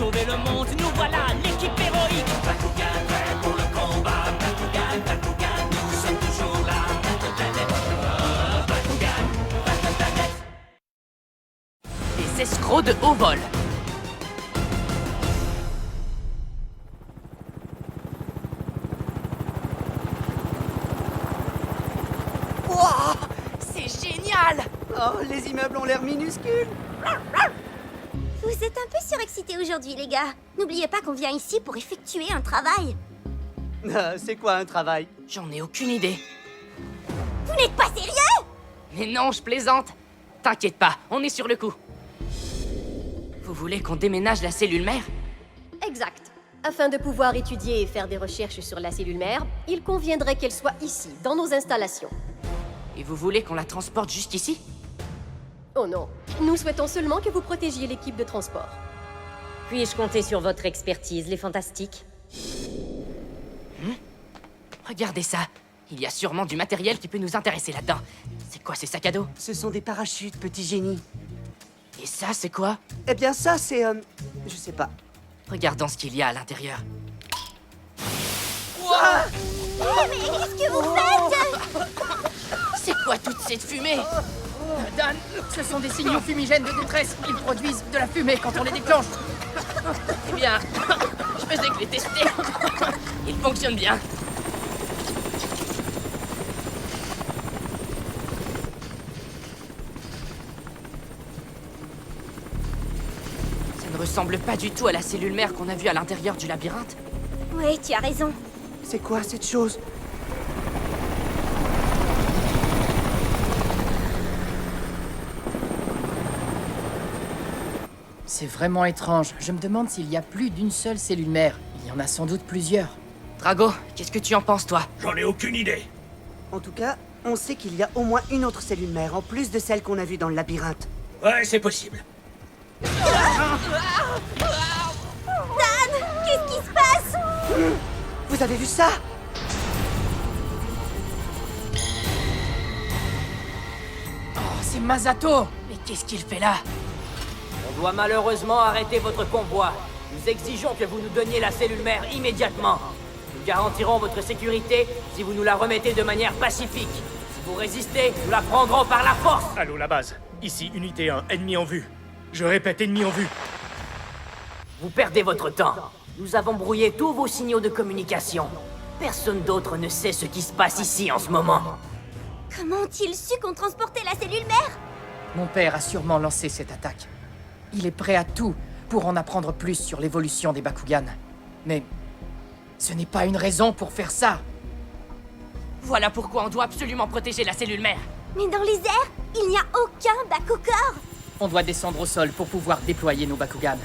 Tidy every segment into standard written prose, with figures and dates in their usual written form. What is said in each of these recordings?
sauver le monde, nous voilà l'équipe héroïque. Bakugan, prêt pour le combat. Bakugan, Bakugan, nous sommes toujours là. Bakugan, Bakugan. Des escrocs de haut vol. Wow, c'est génial! Oh, les immeubles ont l'air minuscules. Vous êtes un peu surexcités aujourd'hui, les gars. N'oubliez pas qu'on vient ici pour effectuer un travail. C'est quoi un travail? J'en ai aucune idée. Vous n'êtes pas sérieux? Mais non, je plaisante. T'inquiète pas, on est sur le coup. Vous voulez qu'on déménage la cellule mère? Exact. Afin de pouvoir étudier et faire des recherches sur la cellule mère, il conviendrait qu'elle soit ici, dans nos installations. Et vous voulez qu'on la transporte jusqu'ici? Oh non. Nous souhaitons seulement que vous protégiez l'équipe de transport. Puis-je compter sur votre expertise, les fantastiques? Regardez ça. Il y a sûrement du matériel qui peut nous intéresser là-dedans. C'est quoi ces sacs à dos? Ce sont des parachutes, petit génie. Et ça, c'est quoi? Eh bien ça, c'est... je sais pas. Regardons ce qu'il y a à l'intérieur. Oh, mais qu'est-ce que vous faites? C'est quoi toute cette fumée? Dan, ce sont des signaux fumigènes de détresse. Ils produisent de la fumée quand on les déclenche. Eh bien, je faisais que les tester. Ils fonctionnent bien. Ça ne ressemble pas du tout à la cellule mère qu'on a vue à l'intérieur du labyrinthe. Oui, tu as raison. C'est quoi cette chose? C'est vraiment étrange. Je me demande s'il y a plus d'une seule cellule mère. Il y en a sans doute plusieurs. Drago, qu'est-ce que tu en penses, toi? J'en ai aucune idée. En tout cas, on sait qu'il y a au moins une autre cellule mère, en plus de celle qu'on a vue dans le labyrinthe. Ouais, c'est possible. Dan, qu'est-ce qui se passe? Vous avez vu ça? Oh, c'est Masato! Mais qu'est-ce qu'il fait là? On doit malheureusement arrêter votre convoi. Nous exigeons que vous nous donniez la cellule mère immédiatement. Nous garantirons votre sécurité si vous nous la remettez de manière pacifique. Si vous résistez, nous la prendrons par la force. Allô, la base. Ici, unité 1, ennemi en vue. Je répète, ennemi en vue. Vous perdez votre temps. Nous avons brouillé tous vos signaux de communication. Personne d'autre ne sait ce qui se passe ici en ce moment. Comment ont-ils su qu'on transportait la cellule mère? Mon père a sûrement lancé cette attaque. Il est prêt à tout pour en apprendre plus sur l'évolution des Bakugan. Mais ce n'est pas une raison pour faire ça. Voilà pourquoi on doit absolument protéger la cellule mère. Mais dans les airs, il n'y a aucun Bakugor. On doit descendre au sol pour pouvoir déployer nos Bakugan.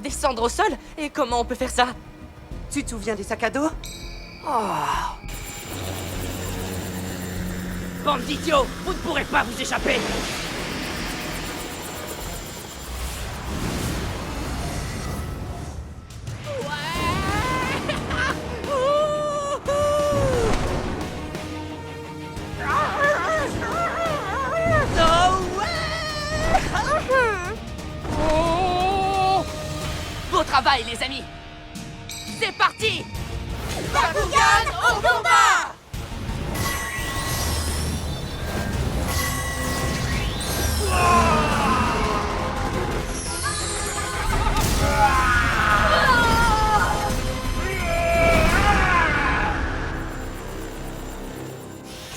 Descendre au sol? Et comment on peut faire ça? Tu te souviens des sacs à dos? Bande d'idiots, vous ne pourrez pas vous échapper. Beau travail, les amis! C'est parti! Bakugan au combat!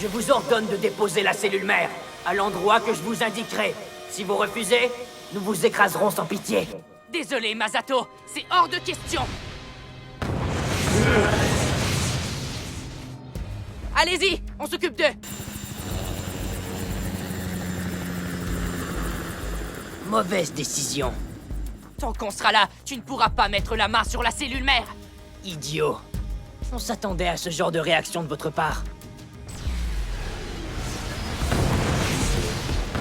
Je vous ordonne de déposer la cellule mère à l'endroit que je vous indiquerai. Si vous refusez, nous vous écraserons sans pitié. Désolé, Masato, c'est hors de question! Allez-y, on s'occupe d'eux! Mauvaise décision. Tant qu'on sera là, tu ne pourras pas mettre la main sur la cellule mère! Idiot. On s'attendait à ce genre de réaction de votre part.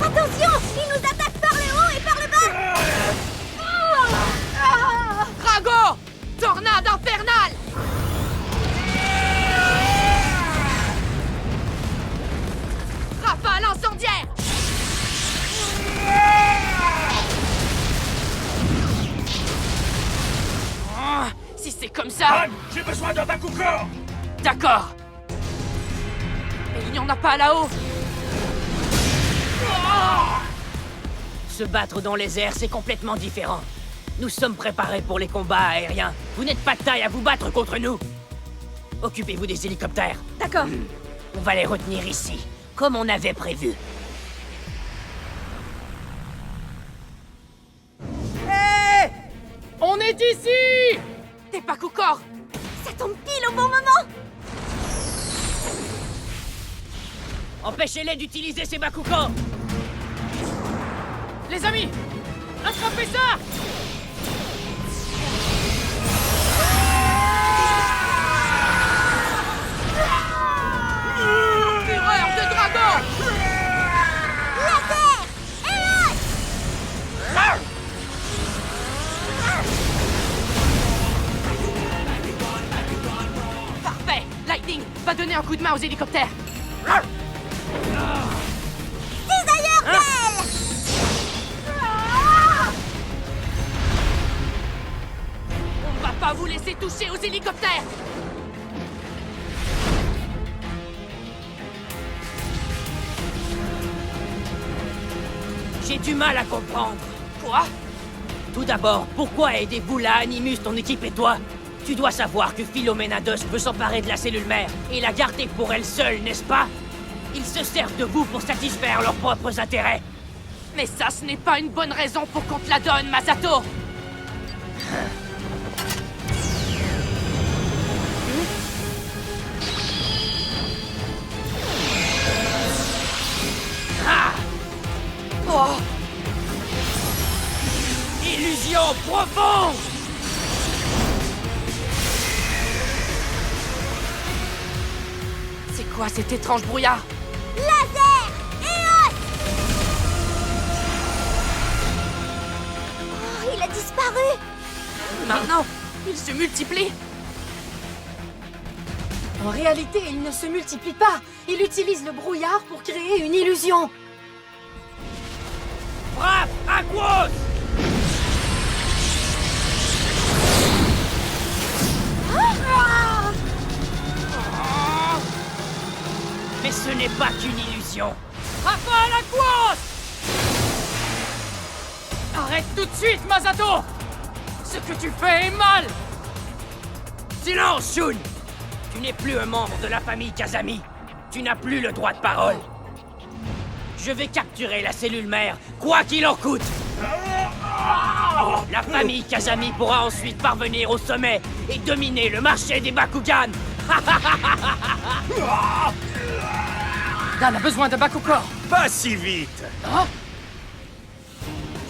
Attention, ils nous attaquent par le haut et par le bas. Drago! Tornade infernale! Rafale incendiaire! Si c'est comme ça... Han, j'ai besoin d'un Bakugan! D'accord. Mais il n'y en a pas là-haut. Se battre dans les airs, c'est complètement différent. Nous sommes préparés pour les combats aériens. Vous n'êtes pas de taille à vous battre contre nous. Occupez-vous des hélicoptères. D'accord. On va les retenir ici, comme on avait prévu. Hé! On est ici! Des Bakugans! Ça tombe pile au bon moment! Empêchez-les d'utiliser ces Bakugans! Les amis! Attrapez ça! Fureur de dragon! Laser! Eos! Parfait! Lightning va donner un coup de main aux hélicoptères! Desire Bell! On va pas vous laisser toucher aux hélicoptères! J'ai du mal à comprendre. Quoi? Tout d'abord, pourquoi aidez-vous la Animus, ton équipe et toi? Tu dois savoir que Philomena Dusk veut s'emparer de la cellule mère et la garder pour elle seule, n'est-ce pas? Ils se servent de vous pour satisfaire leurs propres intérêts. Mais ça, ce n'est pas une bonne raison pour qu'on te la donne, Masato! Oh! Illusion profonde! C'est quoi cet étrange brouillard? Laser! Eos! Oh, il a disparu! Maintenant, il se multiplie! En réalité, il ne se multiplie pas. Il utilise le brouillard pour créer une illusion. Frappe! Aquos! Mais ce n'est pas qu'une illusion. Rafale Aquos! Arrête tout de suite, Masato! Ce que tu fais est mal! Silence, Shun! Tu n'es plus un membre de la famille Kazami. Tu n'as plus le droit de parole. Je vais capturer la cellule mère, quoi qu'il en coûte. La famille Kazami pourra ensuite parvenir au sommet et dominer le marché des Bakugan. Dan a besoin de Bakugan! Pas si vite!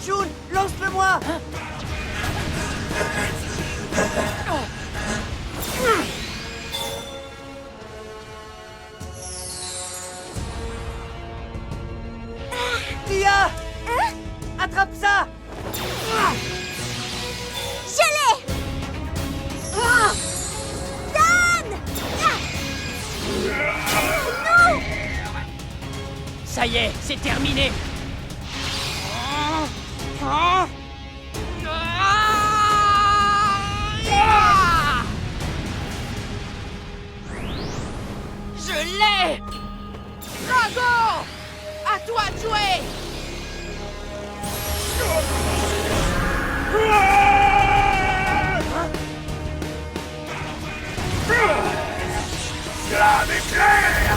Shun, lance-le-moi! Lia! Hein? Attrape ça! Je l'ai! Dan! Non! Ça y est, c'est terminé. Je l'ai! Drago! À toi de jouer! Flamme éclair!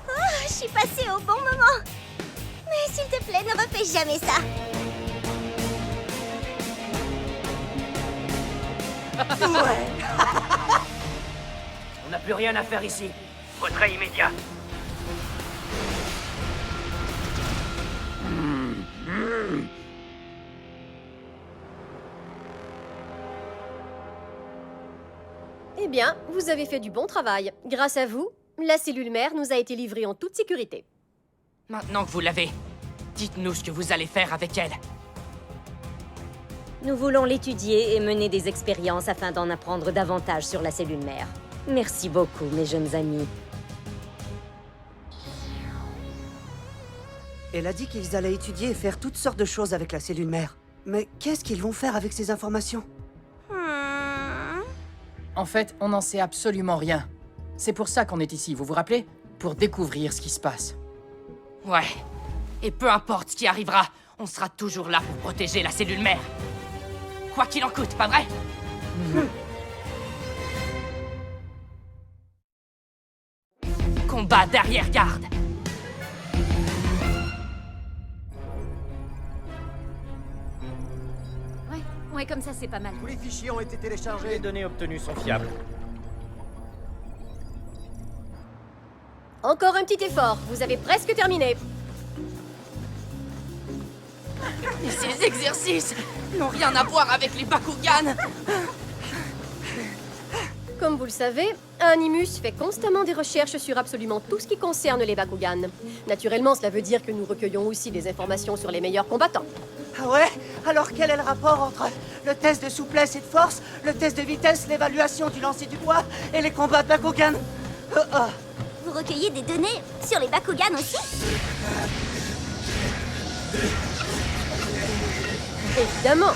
Oh, je suis passée au bon moment. Mais s'il te plaît, ne refais jamais ça. On n'a plus rien à faire ici. Retrait immédiat. Eh bien, vous avez fait du bon travail. Grâce à vous, la cellule mère nous a été livrée en toute sécurité. Maintenant que vous l'avez, dites-nous ce que vous allez faire avec elle. Nous voulons l'étudier et mener des expériences afin d'en apprendre davantage sur la cellule mère. Merci beaucoup, mes jeunes amis. Elle a dit qu'ils allaient étudier et faire toutes sortes de choses avec la cellule mère. Mais qu'est-ce qu'ils vont faire avec ces informations? En fait, on n'en sait absolument rien. C'est pour ça qu'on est ici, vous vous rappelez? Pour découvrir ce qui se passe. Ouais. Et peu importe ce qui arrivera, on sera toujours là pour protéger la cellule mère. Quoi qu'il en coûte, pas vrai? Combat d'arrière-garde. Ouais, comme ça, c'est pas mal. Tous les fichiers ont été téléchargés. Les données obtenues sont fiables. Encore un petit effort, vous avez presque terminé. Et ces exercices n'ont rien à voir avec les Bakugan. Comme vous le savez, Animus fait constamment des recherches sur absolument tout ce qui concerne les Bakugan. Naturellement, cela veut dire que nous recueillons aussi des informations sur les meilleurs combattants. Ah ouais? Alors quel est le rapport entre le test de souplesse et de force, le test de vitesse, l'évaluation du lancer du poids et les combats de Bakugan? Vous recueillez des données sur les Bakugan aussi? Évidemment.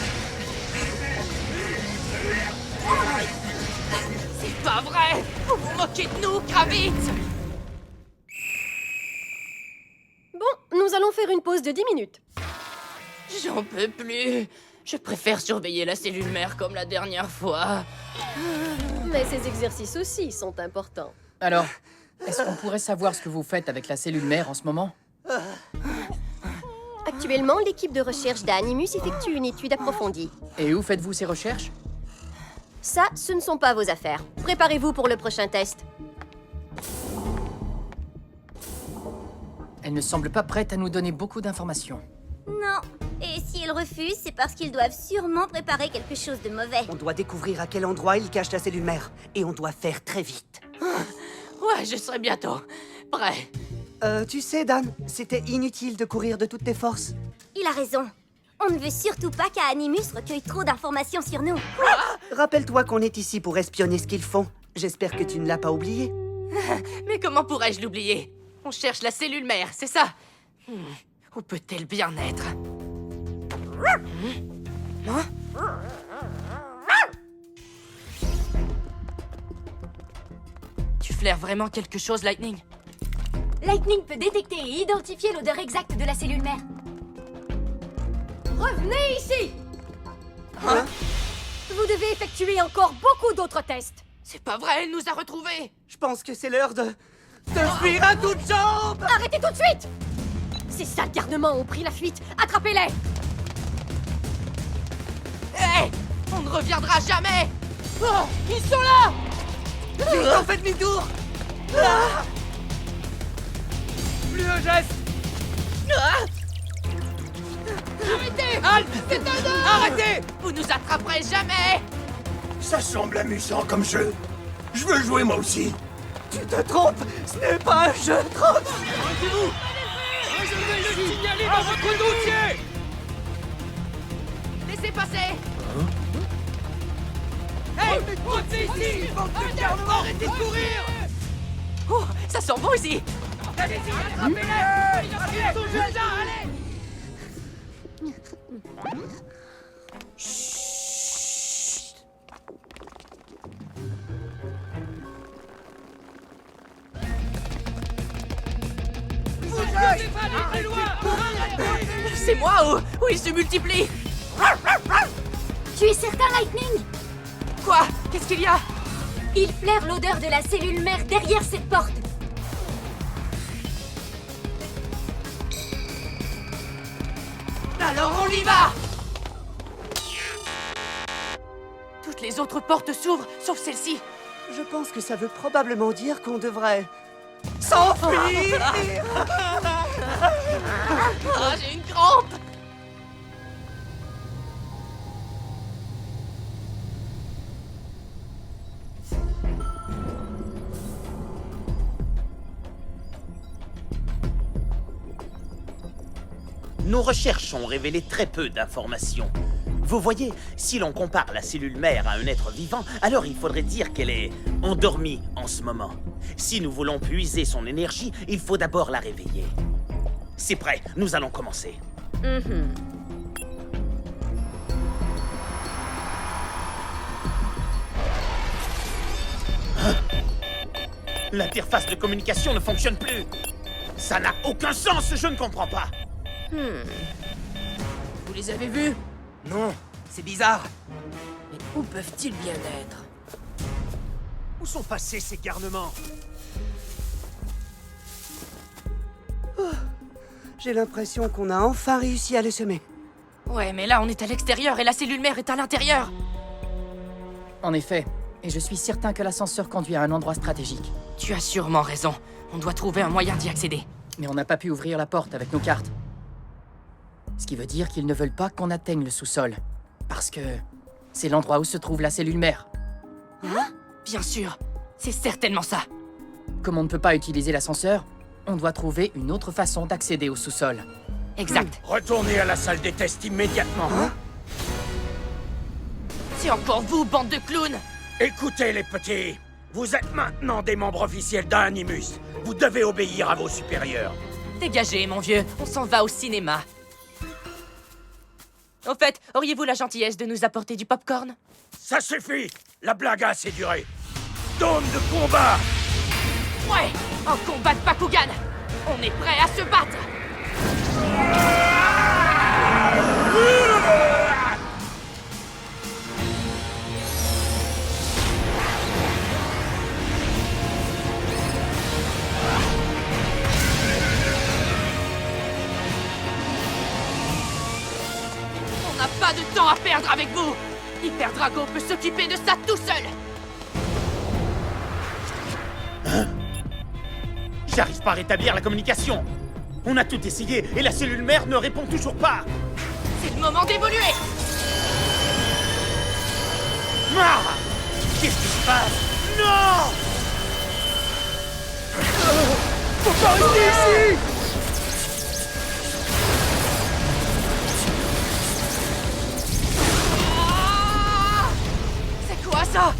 C'est pas vrai. Vous vous moquez de nous, Kravitz. Bon, nous allons faire une pause de 10 minutes. J'en peux plus. Je préfère surveiller la cellule mère comme la dernière fois. Mais ces exercices aussi sont importants. Alors, est-ce qu'on pourrait savoir ce que vous faites avec la cellule mère en ce moment? Actuellement, l'équipe de recherche d'Animus effectue une étude approfondie. Et où faites-vous ces recherches? Ça, ce ne sont pas vos affaires. Préparez-vous pour le prochain test. Elle ne semble pas prête à nous donner beaucoup d'informations. Non. Et si elle refuse, c'est parce qu'ils doivent sûrement préparer quelque chose de mauvais. On doit découvrir à quel endroit ils cachent la cellule mère. Et on doit faire très vite. Ouais, je serai bientôt prêt. Tu sais, Dan, c'était inutile de courir de toutes tes forces. Il a raison. On ne veut surtout pas qu'Animus recueille trop d'informations sur nous. Rappelle-toi qu'on est ici pour espionner ce qu'ils font. J'espère que tu ne l'as pas oublié. Mais comment pourrais-je l'oublier? On cherche la cellule mère, c'est ça? Où peut-elle bien être? Hein? Tu flaires vraiment quelque chose, Lightning? Lightning peut détecter et identifier l'odeur exacte de la cellule mère. Revenez ici! Hein? Vous devez effectuer encore beaucoup d'autres tests. C'est pas vrai, elle nous a retrouvés! Je pense que c'est l'heure de fuir à toutes jambes! Arrêtez tout de suite! Ces sales garnements ont pris la fuite. Attrapez-les! Hé! On ne reviendra jamais! Oh, ils sont là! Vite, on fait demi-tour! Plus un geste! Arrêtez! Halt! C'est un homme! Arrêtez! Vous nous attraperez jamais! Ça semble amusant comme jeu. Je veux jouer moi aussi. Tu te trompes! Ce n'est pas un jeu! Trompes! Arrêtez-vous! Je vais le signaler dans votre dossier! Laissez passer! Hey! Revenez ici! Arrêtez de courir! Oh, ça sent bon ici! Allez-y, attrapez-les! Ils sont juste là, allez! C'est moi ou ils se multiplient? Tu es certain, Lightning? Quoi? Qu'est-ce qu'il y a? Il flaire l'odeur de la cellule mère derrière cette porte. Alors on y va! Toutes les autres portes s'ouvrent, sauf celle-ci. Je pense que ça veut probablement dire qu'on devrait s'enfuir! Ah, j'ai une crampe! Nos recherches ont révélé très peu d'informations. Vous voyez, si l'on compare la cellule mère à un être vivant, alors il faudrait dire qu'elle est endormie en ce moment. Si nous voulons puiser son énergie, il faut d'abord la réveiller. C'est prêt, nous allons commencer. Hein? L'interface de communication ne fonctionne plus. Ça n'a aucun sens, je ne comprends pas. Vous les avez vus? Non, c'est bizarre. Mais où peuvent-ils bien être? Où sont passés ces garnements? J'ai l'impression qu'on a enfin réussi à les semer. Ouais, mais là, on est à l'extérieur et la cellule mère est à l'intérieur. En effet, et je suis certain que l'ascenseur conduit à un endroit stratégique. Tu as sûrement raison. On doit trouver un moyen d'y accéder. Mais on n'a pas pu ouvrir la porte avec nos cartes. Ce qui veut dire qu'ils ne veulent pas qu'on atteigne le sous-sol. Parce que c'est l'endroit où se trouve la cellule mère. Bien sûr, c'est certainement ça. Comme on ne peut pas utiliser l'ascenseur, on doit trouver une autre façon d'accéder au sous-sol. Exact. Retournez à la salle des tests immédiatement. C'est encore vous, bande de clowns! Écoutez les petits, vous êtes maintenant des membres officiels d'Animus. Vous devez obéir à vos supérieurs. Dégagez, mon vieux, on s'en va au cinéma. Au fait, auriez-vous la gentillesse de nous apporter du popcorn? Ça suffit, la blague a assez duré. Zone de combat. Ouais, un combat de Bakugan! On est prêt à se battre! On n'a pas de temps à perdre avec vous! Hyper Drago peut s'occuper de ça tout seul! J'arrive pas à rétablir la communication. On a tout essayé et la cellule mère ne répond toujours pas. C'est le moment d'évoluer! Ah! Qu'est-ce qui se passe? Non! Faut pas rester ici! Ah! C'est quoi ça?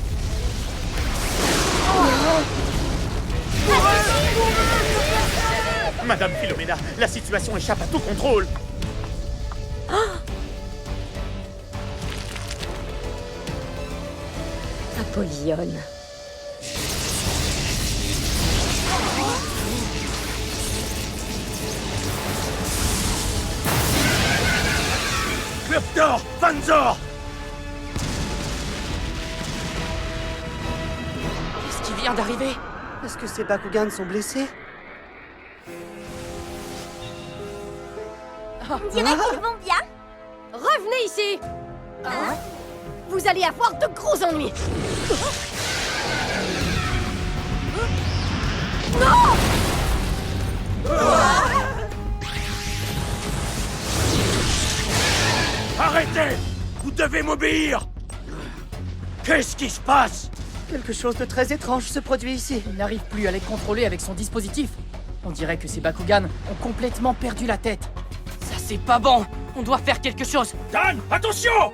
Madame Philomena, la situation échappe à tout contrôle. Apollyon. Cluptor, Fanzor. Qu'est-ce qui vient d'arriver? Est-ce que ces Bakugan sont blessés? On dirait qu'ils vont bien. Revenez ici! Vous allez avoir de gros ennuis! Arrêtez! Vous devez m'obéir! Qu'est-ce qui se passe? Quelque chose de très étrange se produit ici. Il n'arrive plus à les contrôler avec son dispositif. On dirait que ces Bakugan ont complètement perdu la tête. Ça, c'est pas bon! On doit faire quelque chose! Dan, attention!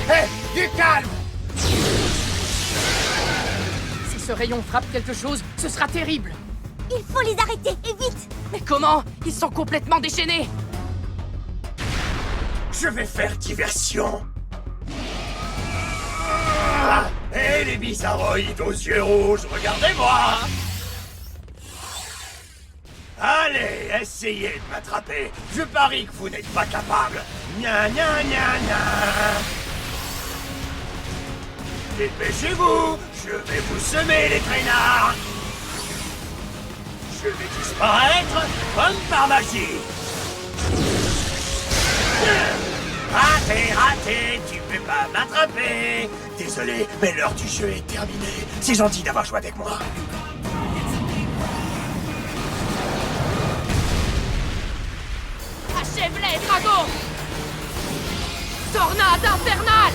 Hé, du calme! Si ce rayon frappe quelque chose, ce sera terrible. Il faut les arrêter, et vite. Mais comment? Ils sont complètement déchaînés! Je vais faire diversion. Hé les bizarroïdes aux yeux rouges, regardez-moi! Allez, essayez de m'attraper. Je parie que vous n'êtes pas capable. Gna gna gna gna. Dépêchez-vous, je vais vous semer les traînards. Je vais disparaître comme par magie. Raté, raté, tu peux pas m'attraper. Désolé, mais l'heure du jeu est terminée. C'est gentil d'avoir joué avec moi. Achève-les, Drago! Tornade infernale!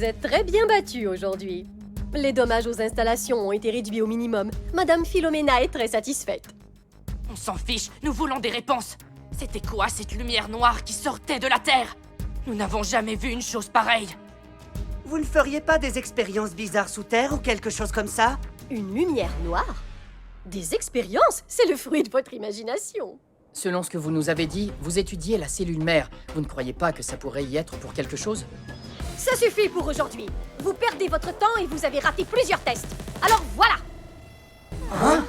Vous êtes très bien battus aujourd'hui. Les dommages aux installations ont été réduits au minimum. Madame Philomena est très satisfaite. On s'en fiche, nous voulons des réponses. C'était quoi cette lumière noire qui sortait de la Terre? Nous n'avons jamais vu une chose pareille. Vous ne feriez pas des expériences bizarres sous terre ou quelque chose comme ça? Une lumière noire? Des expériences? C'est le fruit de votre imagination. Selon ce que vous nous avez dit, vous étudiez la cellule mère. Vous ne croyez pas que ça pourrait y être pour quelque chose? Ça suffit pour aujourd'hui. Vous perdez votre temps et vous avez raté plusieurs tests. Alors voilà. Hein?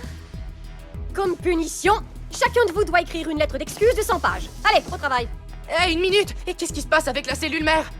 Comme punition, chacun de vous doit écrire une lettre d'excuse de 100 pages. Allez, au travail. Hé, une minute! Et qu'est-ce qui se passe avec la cellule mère?